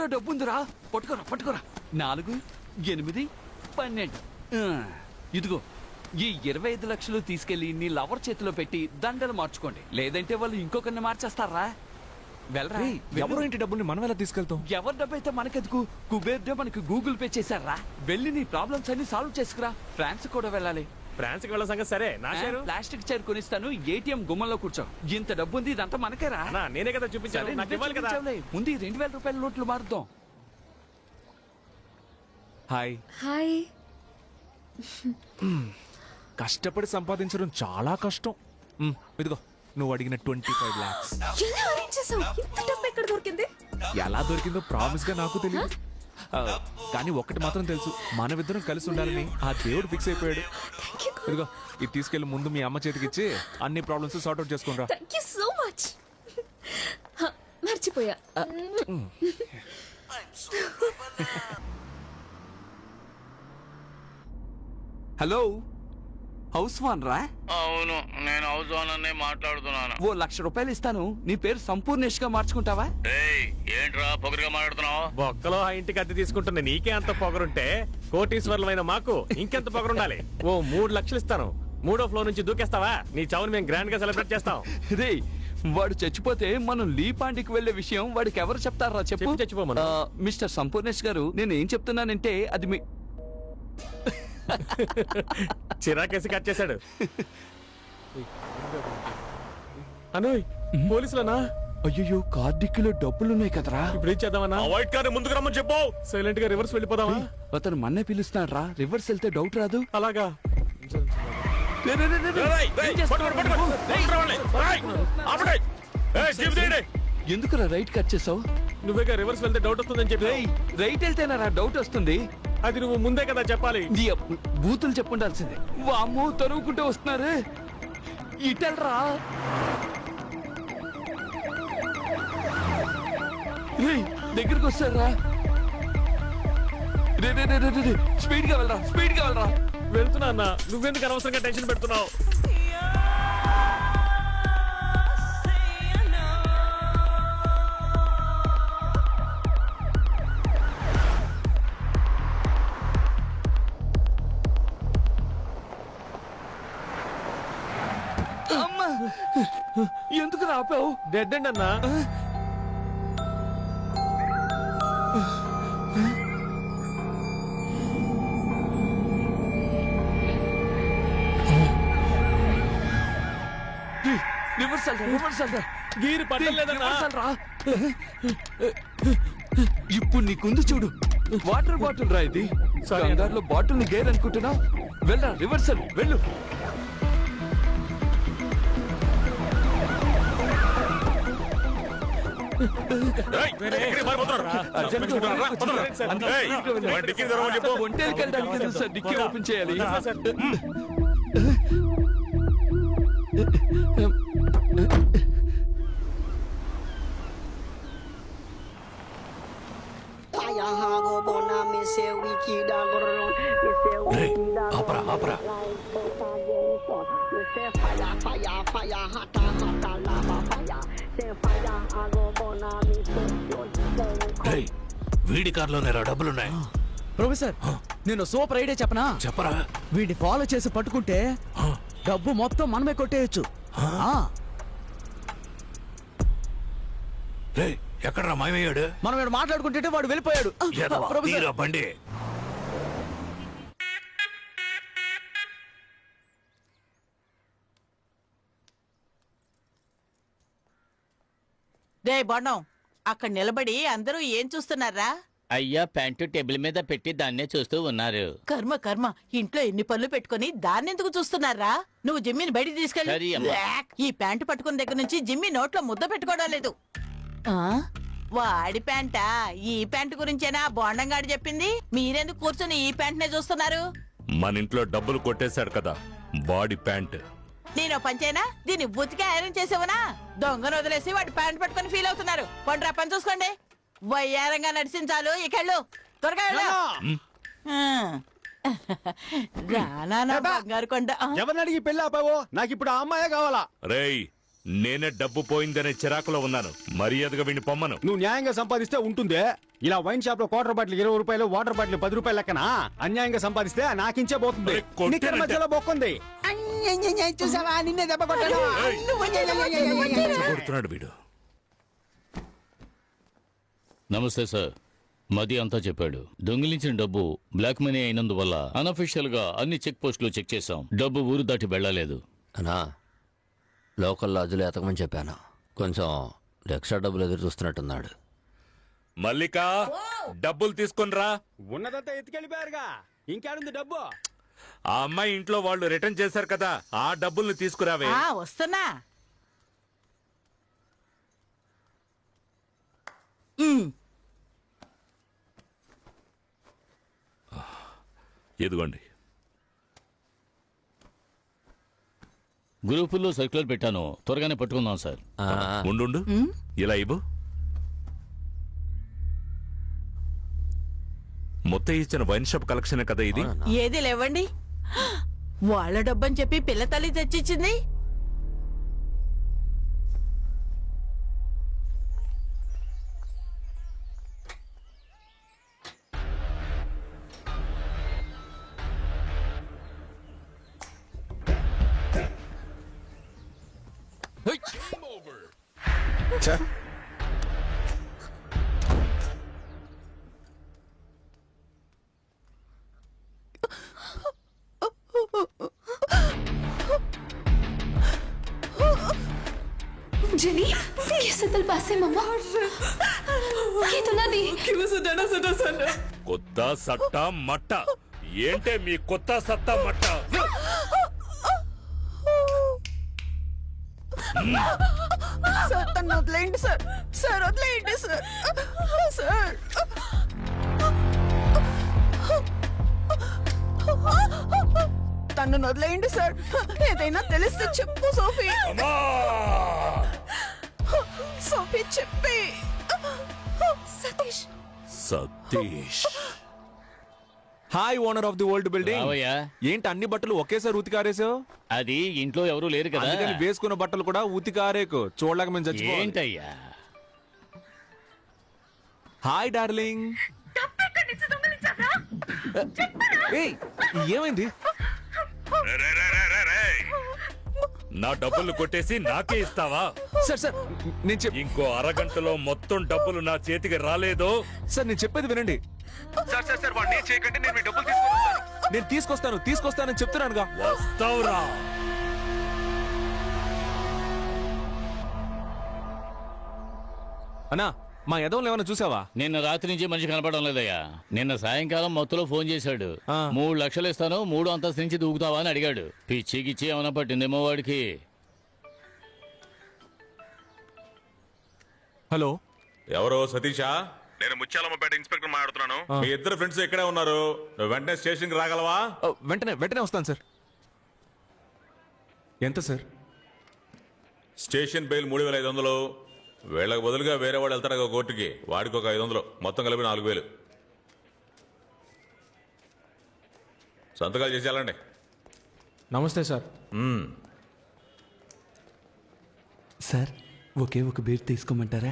డబ్బుందిరా, పట్టుకోరా పట్టుకోరా. 4, 8, 12. ఇదిగో ఈ 25 లక్షలు తీసుకెళ్లి నీ లవర్ చేతిలో పెట్టి దండలు మార్చుకోండి, లేదంటే వాళ్ళు ఇంకొకరిని మార్చేస్తారా. వెళ్ళరా. ఎవరో ఇంటి డబ్బుల్ని మనం ఎలా తీసుకెళ్తాం? ఎవరి డబ్బు అయితే మనకెందుకు, కుబేర్ మనకి గూగుల్ పే చేశారా. వెళ్ళి నీ ప్రాబ్లమ్స్ అన్ని సాల్వ్ చేసుకురా. ఫ్రాన్స్ కూడా వెళ్ళాలి. ఫ్రాన్స్ కి వెళ్ళ సంగతి సరే, నా షేరు ప్లాస్టిక్ చైర్ కొనిస్తాను, ఏటీఎం గుమ్మంలో కూర్చో. ఇంత డబ్బు ఉంది, ఇదంతా మనకేరా. నేనే కదా చూపించాను, నాకు ఇవ్వాలి కదా. ముందు 2000 రూపాయల నోట్లు మారుద్దాం. Hi hi. కష్టపడి సంపాదించడం చాలా కష్టం. ఇదిగో నువ్వు అడిగిన 25 lakhs. ఎలా అరేంజ్ చేసావు? ఇంత డబ్బు ఎక్కడ దొరికింది? ఎలా దొరికిందో ప్రామిస్ గా నాకు తెలియదు, కానీ ఒక్కటి మాత్రం తెలుసు, మనమిద్దరం కలిసి ఉండాలని ఆ దేవుడు ఫిక్స్ అయిపోయాడు. ఇదిగో ఇది తీసుకెళ్లి ముందు మీ అమ్మ చేతికి ఇచ్చి అన్ని ప్రాబ్లమ్స్ సార్ట్ అవుట్ చేసుకుని రా. Thank you so much. మర్చిపోయా. హలో, హౌస్ వాన్ రా? అవును, నేను హౌస్ ఓనర్నే మాట్లాడుతున్నాను. ఓ 1,00,000 రూపాయలు ఇస్తాను, నీ పేరు సంపూర్ణేష్ గా మార్చుకుంటావా? ఏయ్, ఏంట్రా పొగరుగా మాట్లాడుతున్నావు? బొక్కలో ఆ ఇంటికి అద్దె తీసుకుంటున్న నీకే అంత పొగరుంటే కోటీశ్వర్లమైన మాకు ఇంకెంత పొగరుండాలి. ఓ 3 లక్షలు ఇస్తాను, 3వ ఫ్లోర్ నుంచి దూకేస్తావా? నీ చావుని మేము గ్రాండ్ గా సెలబ్రేట్ చేస్తాం. రే, వాడు చచ్చిపోతే మనం లీపాండికి వెళ్లే విషయం వాడికి ఎవరు చెప్తారా చెప్పు. చచ్చిపోమను. మిస్టర్ సంపూర్ణేష్ గారు, నేను ఏం చెప్తున్నానంటే అది మీ చిరాకేసి కట్ చేశాడు. అనోయ్, పోలీసులనా? అయ్యో, కార్డిక్కిలో డబ్బులున్నాయి కదరా. ఇప్పుడు ఏం చేద్దామన్నా? వైట్ కార్ ముందుకు రమ్మని చెప్పు. సైలెంట్ గా రివర్స్ వెళ్ళిపోదామా? అతను మన్నే పిలుస్తున్నాడు రా, రివర్స్ వెళ్తే డౌట్ రాదు. అలాగా. రే, రే, రే, రే, రే. ఏం చేస్తున్నావు? ఎందుకురా రైట్ కట్ చేసావు? నువ్వేగా రివర్స్ వెళ్తే డౌట్ వస్తుందని చెప్పి. రైట్ వెళ్తేనారా డౌట్ వస్తుంది? అది నువ్వు ముందే కదా చెప్పాలి. బూతులు చెప్పుండాల్సిందే. వామ్మో, తరువుకుంటూ వస్తున్నారు. ఇటెల్రా. దగ్గరికి వస్తారా? రే రే రే రే, స్పీడ్ గా వెళ్ళరా, స్పీడ్ గా వెళ్ళరా. వెళ్తున్నా అన్న, నువ్వెందుకు అనవసరంగా టెన్షన్ పెడుతున్నావు? అమ్మా, ఎందుకు రాపావు? డెడ్ అండ్ అన్నా. గీరు పట్టలేదన్నా. ఇప్పుడు నీకుంది చూడు, వాటర్ బాటిల్ రా ఇది. కంగారులో బాటిల్ ని గేర్ అనుకుంటున్నా. వెళ్ళరా, రివర్సల్ వెళ్ళు. ఒంటేకి వెళ్ళడానికి సార్, డిక్కీ ఓపెన్ చేయాలి. వీడి కార్లోనే డబ్బులున్నాయి. ప్రొఫెసర్, నేను సూపర్ ఐడియా చెప్పనా? చెప్పరా. వీడిని ఫాలో చేసి పట్టుకుంటే డబ్బు మొత్తం మనమే కొట్టేయచ్చు. ఎక్కడరా మాయమయ్యాడు? మనం ఇక్కడ మాట్లాడుకుంటే వాడు వెళ్ళిపోయాడు. బండి. రే బొండం, అక్కడ నిలబడి అందరూ ఏం చూస్తున్నారా? అయ్యా, ప్యాంటు టేబుల్ మీద పెట్టి దాన్నే చూస్తూ ఉన్నారు. కర్మ కర్మ, ఇంట్లో ఎన్ని పనులు పెట్టుకుని దాన్నెందుకు చూస్తున్నారా? నువ్వు జిమ్మిని బయటికి సరే తీసుకెళ్ళి. అమ్మా. ఈ ప్యాంటు పట్టుకున్న దగ్గర నుంచి జిమ్మి నోట్లో ముద్ద పెట్టుకోవడం లేదు. వాడి ప్యాంటా? ఈ ప్యాంటు గురించేనా బోండంగాడు చెప్పింది? మీరెందుకు కూర్చొని ఈ ప్యాంట్నే చూస్తున్నారు? మన ఇంట్లో డబ్బులు కొట్టేశాడు కదా, బాడీ ప్యాంట్. నేను పంచేనా? దీన్ని బుతికి ఐరన్ చేసేవనా? దొంగను వదిలేసి వాడి ప్యాంట్ పట్టుకుని ఫీల్ అవుతున్నారు. పండ్రా, పని చూసుకోండి. వయ్యారంగా నడిచించాలు, ఇకెళ్ళు త్వరగా వెళ్ళు. రానా బంగారు కొండ. ఎవరిని అడిగి పెళ్ళి ఆపావో? నాకు ఇప్పుడు ఆ అమ్మాయే కావాలా. రేయ్, నేనే డబ్బు పోయిందనే చిరాకులో ఉన్నాను. మర్యాదగా వీడిని పొమ్మను. నువ్వు న్యాయంగా సంపాదిస్తే ఉంటుందే. ఇలా వైన్ షాప్ లో క్వార్టర్ బాటిల్ 20 రూపాయలు, వాటర్ బాటిల్ 10 రూపాయలు లెక్కన అన్యాయంగా సంపాదిస్తే నాకించే పోతుంది. అరే, కొట్టేనంటే- నిక్కర మధ్యలో బొక్కుంది. చూసావా, నిన్నే దెబ్బ కొట్టాను. కొడుతున్నాడు వీడు. నమస్తే సార్. మది అంతా చెప్పాడు. దొంగిలించిన డబ్బు బ్లాక్ మనీ అయినందువల్ల అనఫిషియల్ గా అన్ని చెక్ పోస్టులు చెక్ చేశాం. డబ్బు ఊరు దాటి వెళ్ళలేదు. అన్నా, లోకల్ లాడ్జ్లో ఎతకమని చెప్పాను. కొంచెం ఎక్స్ట్రా డబ్బులు ఎదురు చూస్తున్నట్టున్నాడు. మల్లిక, డబ్బులు తీసుకొనిరా. ఉన్నదంతా ఎత్తుకెళ్ళిపోయారుగా, ఇంకేడుంది డబ్బు? ఆ అమ్మాయి ఇంట్లో వాళ్ళు రిటర్న్ చేశారు కదా, ఆ డబ్బుల్ని తీసుకురావే. వస్తున్నా. ఎదుగోండి. గ్రూపుల్లో సర్క్యులర్ పెట్టాను, త్వరగానే పట్టుకుందాం సార్. ఉండు, ఇలా ఇవ్వు. మొత్తం ఇచ్చిన వైన్ షాప్ కలెక్షన్ కదా ఇది. ఏది లేవండి, వాళ్ళ డబ్బని చెప్పి పిల్ల తల్లి తెచ్చిచ్చింది. जेनी, कैसे दिल पासे मम्मा? ये तो ना दी। కొత్త సట్ట మట్ట ఏంటే మీ కొత్త సత్తా మట్ట? సార్ తను వదిలేయండి సార్. సార్ వదిలేయండి సార్. సార్ తను వదిలేయండి సార్. ఏదైనా తెలిస్తే చెప్పు సోఫీ. సోఫీ చెప్పి. Satish, Satish. Hi owner of the old building. రావయ్యా. ఏంటి అన్ని బట్టలు ఒకేసారి ఉతికారేసావు? అది ఇంట్లో ఎవరు లేరు కదా. అందుకని వేసుకున్న బట్టలు కూడా ఉతికారేకు. చూడలేక మేము చచ్చిపోవాలి. ఏంటయ్యా? Hi darling. ఏయ్, ఏమైంది? నా డబ్బులు కొట్టేసి నాకే ఇస్తావా? సార్ సార్ నేను ఇంకో అరగంటలో మొత్తం డబ్బులు నా చేతికి రాలేదో? సార్ నేను చెప్పేది వినండి. సార్ సార్ సార్ వాడిని చేయకండి, నేను మీ డబ్బులు తీసుకొస్తాను. నేను తీసుకొస్తానని చెప్తున్నానుగా. వస్తావురా. అన్నా, మా యదవులు ఏమైనా చూసావా? నిన్న రాత్రి నుంచి మనిషి కనపడడం లేదయ్యా. నిన్న సాయంకాలం మొత్తంలో ఫోన్ చేశాడు. 3 లక్షలు ఇస్తాను, 3 అంతస్తు నుంచి దూకుతావా అని అడిగాడు. పిచ్చికిచ్చి ఏమైనా పట్టిందేమో వాడికి. హలో, ఎవరో సతీషా? నేను ముత్యాలమ్మపేట ఇన్స్పెక్టర్ మాట్లాడుతున్నాను. మీ ఇద్దరు ఫ్రెండ్స్ ఇక్కడే ఉన్నారు. నువ్వు వెంటనే స్టేషన్ కి రాగలవా? వెంటనే వస్తాను సార్. ఎంత సార్? Station bail 3500. వీళ్ళకి బదులుగా వేరే వాడు వెళ్తాడు కోర్టుకి, వాడికి ఒక 500, మొత్తం కలిపి 4000. సంతకాలు చేసి వెళ్ళండి. నమస్తే సార్. సార్ ఒకే ఒక బీర్ తీసుకోమంటారా?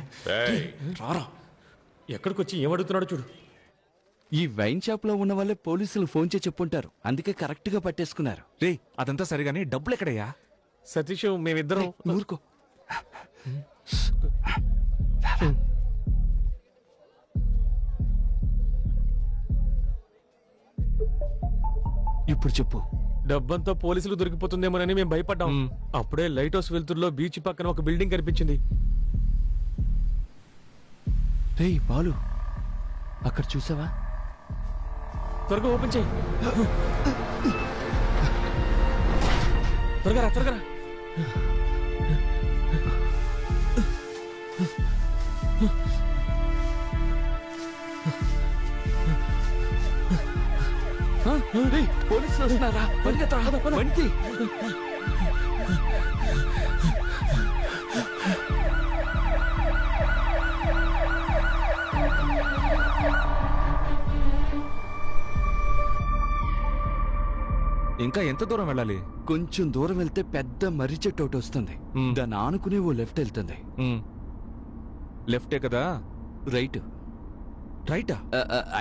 రారా, ఎక్కడికి వచ్చి ఏమడుగుతున్నాడు చూడు. ఈ వైన్ షాప్ లో ఉన్న వాళ్ళే పోలీసులు ఫోన్ చేసి చెప్పుంటారు, అందుకే కరెక్ట్ గా పట్టేసుకున్నారు. రే, అదంతా సరిగాని డబ్బులు ఎక్కడయ్యా? సతీష్, మేమిద్దరం ఊరుకో. ఇప్పుడు చెప్పు. డబ్బంతా పోలీసులు దొరికిపోతుందేమోనని మేము భయపడ్డాం. అప్పుడే లైట్ హౌస్ వెలుతురులో బీచ్ పక్కన ఒక బిల్డింగ్ కనిపించింది. రేయ్ బాలు, అక్కడ చూసావా? త్వరగా ఓపెన్ చేయి. త్వరగా రా. పోలీసులు వస్తున్నారా? వణికి. ఇంకా ఎంత దూరం వెళ్ళాలి? కొంచెం దూరం వెళ్తే పెద్ద మర్రి చెట్టు ఒకటి వస్తుంది. దాన్ని ఆనుకునే ఓ లెఫ్ట్ వెళ్తుంది. లెఫ్టే కదా? రైట్. రైటా?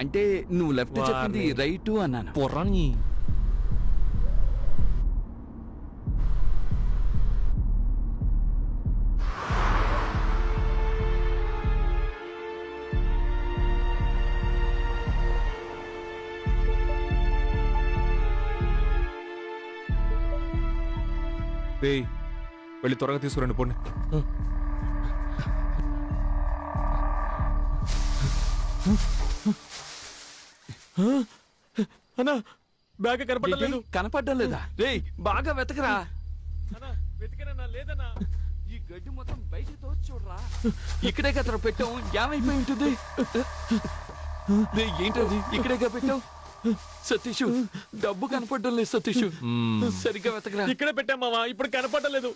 అంటే నువ్వు లెఫ్ట్ చెప్పింది రైట్ అన్నాను. పొర్రాని. వెళ్ళి త్వరగా తీసుకురండి పోండి. అన్నా బ్యాగ్ కనపడలేదు. కనపడడం లేదా? రేయ్ బాగా వెతకరా. వెతికనన్నా లేదన్నా. ఈ గడ్డి మొత్తం బయటికి తోచి చూడరా. ఇక్కడే కదా పెట్టాం. ఏమైపోయి ఉంటుంది? ఏంటది? ఇక్కడేగా పెట్టావు. సతీష్ డబ్బు కనపడడం లేదు. సతీష్ సరిగ్గా వెతకరా. ఇక్కడే పెట్టామావా, ఇప్పుడు కనపడలేదు.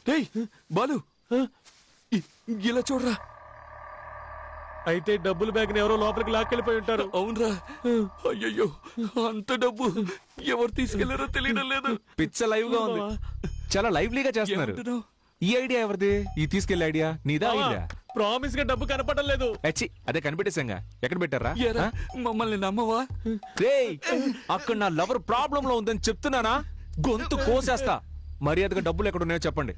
రేయ్ బాలు ఇలా చూడరా. అయితే డబ్బులు బ్యాగ్ ని ఎవరో లోపలికి లాక్కెళ్ళిపోయి ఉంటారు. అవునరా. అయ్యయ్యో అంత డబ్బు ఎవరు తీసుకెళ్లారో తెలియడం లేదు. పిచ్చ లైవ్ గా ఉంది. చాలా లైవ్లీగా చేస్తున్నారు. ఈ ఐడియా ఎవరిది? ఈ తీసుకెళ్లే ఐడియా నీదా? ఐడియా ప్రామిస్ గా డబ్బు కనపడడం లేదు. అదే కనిపెట్టేశాంగా. ఎక్కడ పెట్టారా? మమ్మల్ని నమ్మవా? రేయ్ అక్కడ నా లవర్ ప్రాబ్లం లో ఉందని చెప్తున్నానా? గొంతు కోసేస్తా. మర్యాదగా డబ్బులు ఎక్కడ ఉన్నాయో చెప్పండి.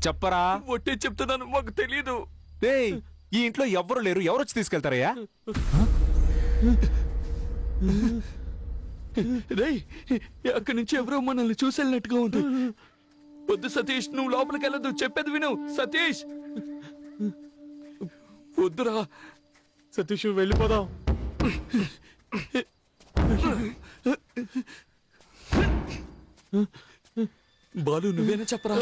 చెప్పరా? ఒట్టే చెప్తున్నాను, మాకు తెలీదు. రేయ్ ఈ ఇంట్లో ఎవరు లేరు. ఎవరు వచ్చి తీసుకెళ్తారయ్యా? రేయ్ అక్కడి నుంచి ఎవరో మనల్ని చూసెళ్ళినట్టుగా ఉంది. వద్దు సతీష్, నువ్వు లోపలికి వెళ్ళదు. చెప్పేది విను సతీష్. వద్దురా సతీష్, వెళ్ళిపోదాం. బాలు నువ్వేనా చెప్పరా?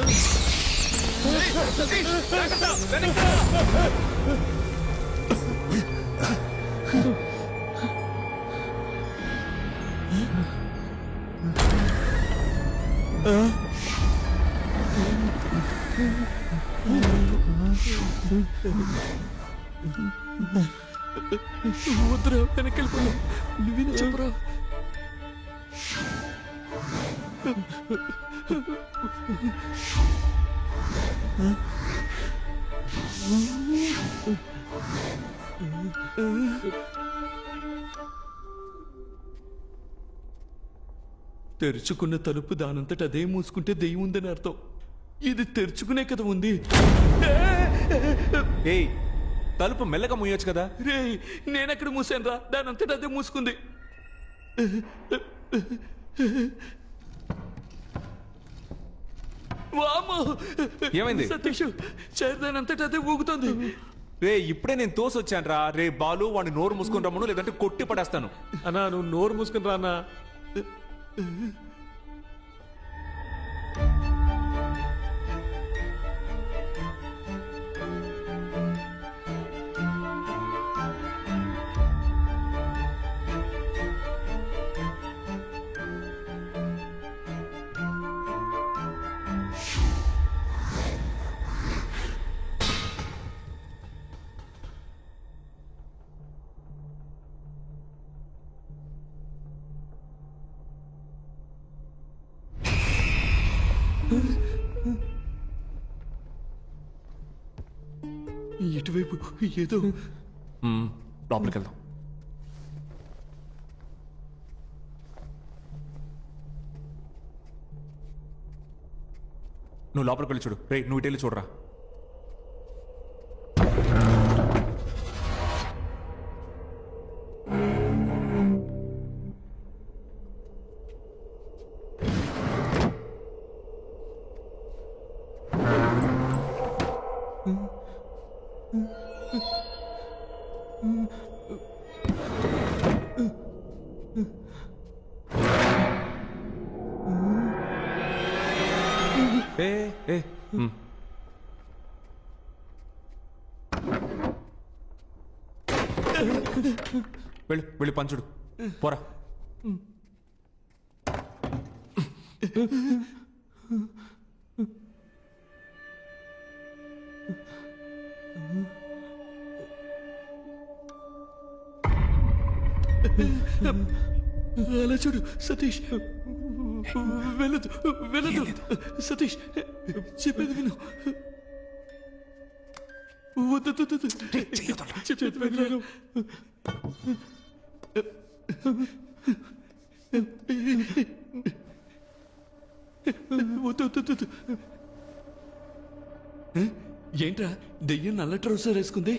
వద్దురా వెనక్కి వెళ్ళిపోయావు. నువ్వేనా చెప్పరా? తెరుచుకున్న తలుపు దానంతట అదే మూసుకుంటే దెయ్యం ఉందని అర్థం. ఇది తెరుచుకునే కదా ఉంది. ఏయ్ తలుపు మెల్లగా మూయొచ్చు కదా. రే నేనెక్కడ మూసాను రా? దానంతట అదే మూసుకుంది. ఏమైంది? సతీష్ చేరదానంతట అదే ఊగుతుంది. రే ఇప్పుడే నేను తోసొచ్చాను రా. రే బాలు వాడిని నోరు మూసుకుని రమ్మను, లేదంటే కొట్టి పడేస్తాను. అన్నా నువ్వు నోరు మూసుకుని రా అన్నా. ఇటువైపు ఏదో. లోపలికి వెళ్దాం. నువ్వు లోపలికి వెళ్ళి చూడు. రే నువ్వు ఇటు వెళ్ళి చూడరా. వెళ్ళి వెళ్ళి పంచుడు పోరా. అలా చూడు సతీష్, వెళ్ళదు వెళ్ళదు సతీష్, చెప్పేది విను. వద్దు, వద్దు, వద్దు. చెప్పేది విను. వద్దు, వద్దు, వద్దు. ఏంట్రా దెయ్యం నల్ల ట్రౌసర్ వేసుకుంది?